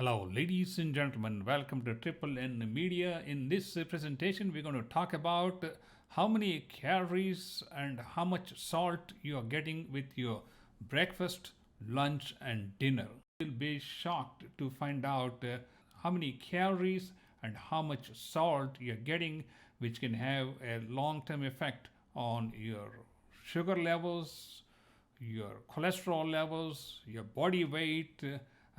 Hello, ladies and gentlemen. Welcome to Triple N Media. In this presentation, we're going to talk about how many calories and how much salt you are getting with your breakfast, lunch, and dinner. You'll be shocked to find out how many calories and how much salt you're getting, which can have a long term effect on your sugar levels, your cholesterol levels, your body weight,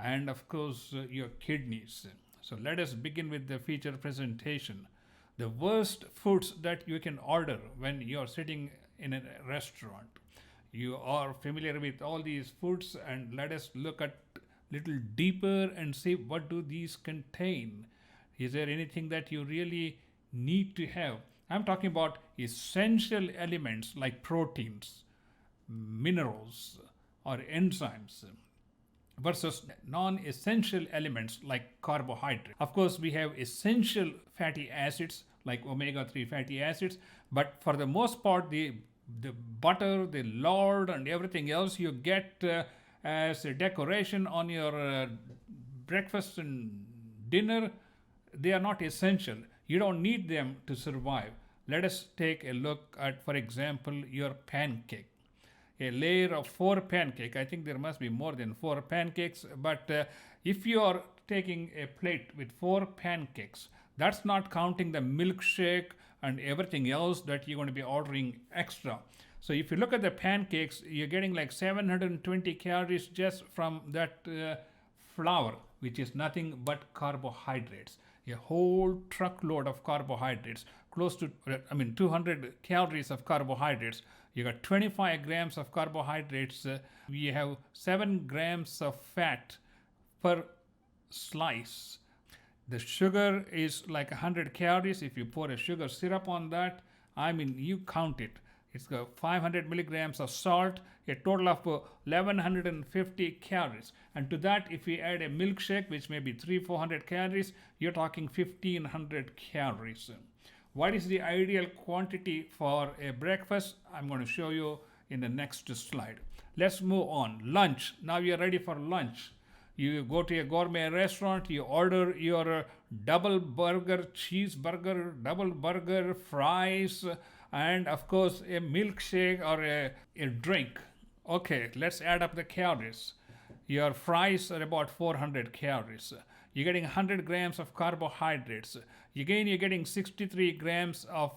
and of course your kidneys. So let us begin with the feature presentation. The worst foods that you can order when you're sitting in a restaurant. You are familiar with all these foods, and let us look at little deeper and see what do these contain. Is there anything that you really need to have? I'm talking about essential elements like proteins, minerals, or enzymes versus non-essential elements like carbohydrate. Of course, we have essential fatty acids like omega-3 fatty acids, but for the most part, the butter, the lard, and everything else you get as a decoration on your breakfast and dinner, they are not essential. You don't need them to survive. Let us take a look at, for example, your pancake. A layer of 4 pancakes. I think there must be more than 4 pancakes, but if you are taking a plate with 4 pancakes, that's not counting the milkshake and everything else that you're going to be ordering extra. So if you look at the pancakes, you're getting like 720 calories just from that flour, which is nothing but carbohydrates. A whole truckload of carbohydrates, close to 200 calories of carbohydrates. You got 25 grams of carbohydrates. We have 7 grams of fat per slice. The sugar is like 100 calories. If you pour a sugar syrup on that, you count it. It's got 500 milligrams of salt, a total of 1150 calories. And to that, if we add a milkshake, which may be 300-400 calories, you're talking 1500 calories. What is the ideal quantity for a breakfast? I'm going to show you in the next slide. Let's move on. Lunch. Now you're ready for lunch. You go to a gourmet restaurant, you order your double burger, cheeseburger, double burger, fries, and of course a milkshake or a drink. Okay, let's add up the calories. Your fries are about 400 calories. You're getting 100 grams of carbohydrates. Again, you're getting 63 grams of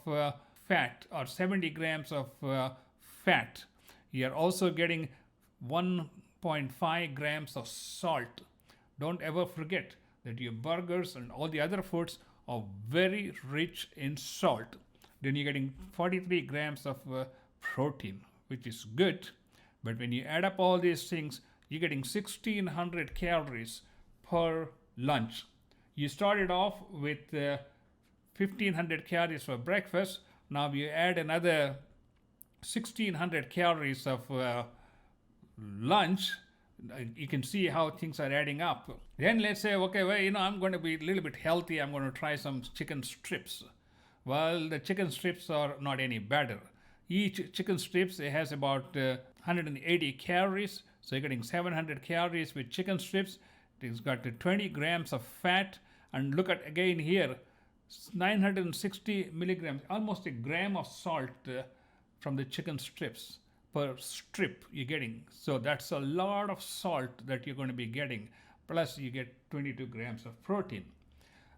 fat or 70 grams of fat. You're also getting 1.5 grams of salt. Don't ever forget that your burgers and all the other foods are very rich in salt. Then you're getting 43 grams of protein, which is good. But when you add up all these things, you're getting 1600 calories per lunch. You started off with 1500 calories for breakfast. Now you add another 1600 calories of lunch. You can see how things are adding up. Then let's say, okay, well, I'm going to be a little bit healthy. I'm going to try some chicken strips. Well, the chicken strips are not any better. Each chicken strips has about 180 calories. So you're getting 700 calories with chicken strips. It's got 20 grams of fat. And look at again here, 960 milligrams, almost a gram of salt from the chicken strips per strip you're getting. So that's a lot of salt that you're going to be getting. Plus you get 22 grams of protein.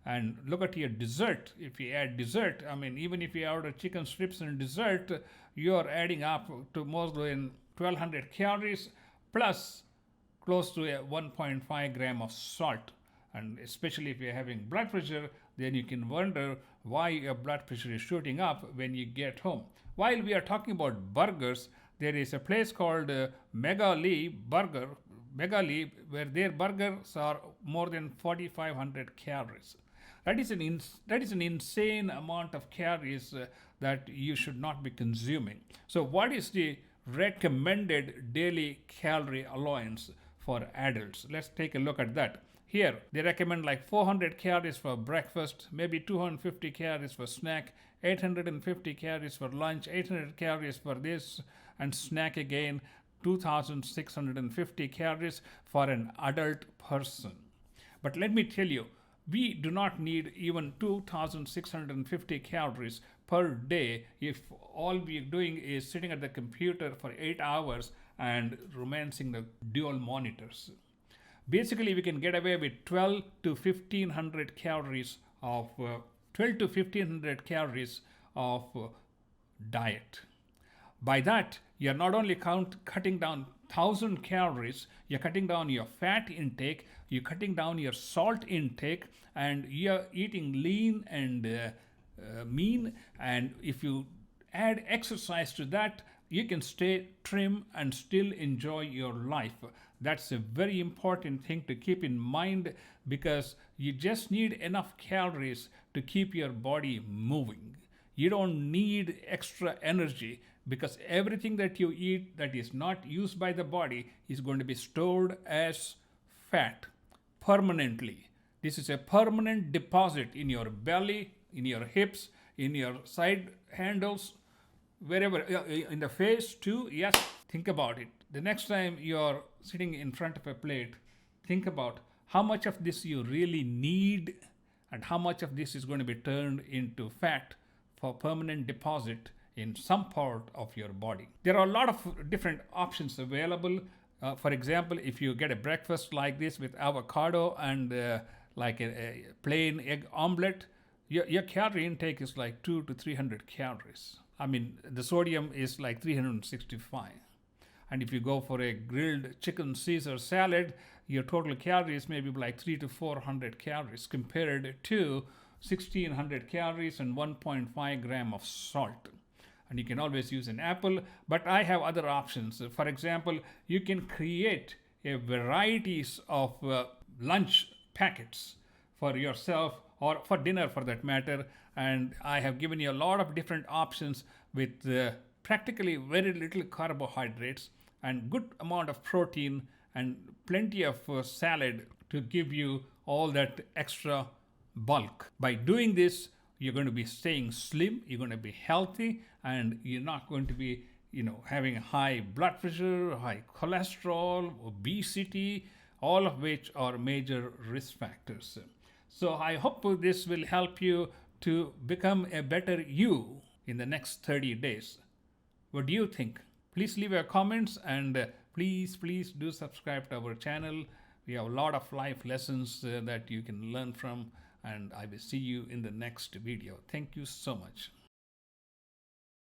And look at your dessert. If you add dessert, even if you order chicken strips and dessert, you're adding up to more than 1200 calories plus close to a 1.5 gram of salt. And especially if you're having blood pressure, then you can wonder why your blood pressure is shooting up when you get home. While we are talking about burgers, there is a place called Megali, where their burgers are more than 4,500 calories. That is an insane amount of calories that you should not be consuming. So what is the recommended daily calorie allowance for adults? Let's take a look at that. Here, they recommend like 400 calories for breakfast, maybe 250 calories for snack, 850 calories for lunch, 800 calories for this, and snack again, 2,650 calories for an adult person. But let me tell you, we do not need even 2650 calories per day if all we are doing is sitting at the computer for 8 hours and romancing the dual monitors. Basically, we can get away with 12 to 1500 calories of 12 to 1500 calories of diet. By that, you're not only cutting down 1000 calories, you're cutting down your fat intake, you're cutting down your salt intake, and you're eating lean and mean. And if you add exercise to that, you can stay trim and still enjoy your life. That's a very important thing to keep in mind, because you just need enough calories to keep your body moving. You don't need extra energy, because everything that you eat that is not used by the body is going to be stored as fat permanently. This is a permanent deposit in your belly, in your hips, in your side handles, wherever, in the face too. Yes, think about it. The next time you're sitting in front of a plate, think about how much of this you really need and how much of this is going to be turned into fat for permanent deposit in some part of your body. There are a lot of different options available. For example, if you get a breakfast like this with avocado and like a plain egg omelette, your calorie intake is like 200 to 300 calories. I mean, the sodium is like 365. And if you go for a grilled chicken Caesar salad, your total calories may be like 300 to 400 calories compared to 1600 calories and 1.5 gram of salt. And you can always use an apple, but I have other options. For example, you can create a varieties of lunch packets for yourself or for dinner for that matter. And I have given you a lot of different options with practically very little carbohydrates and good amount of protein and plenty of salad to give you all that extra bulk. By doing this, you're going to be staying slim, you're going to be healthy, and you're not going to be, having high blood pressure, high cholesterol, obesity, all of which are major risk factors. So I hope this will help you to become a better you in the next 30 days. What do you think? Please leave your comments, and please do subscribe to our channel. We have a lot of life lessons that you can learn from, and I will see you in the next video. Thank you so much.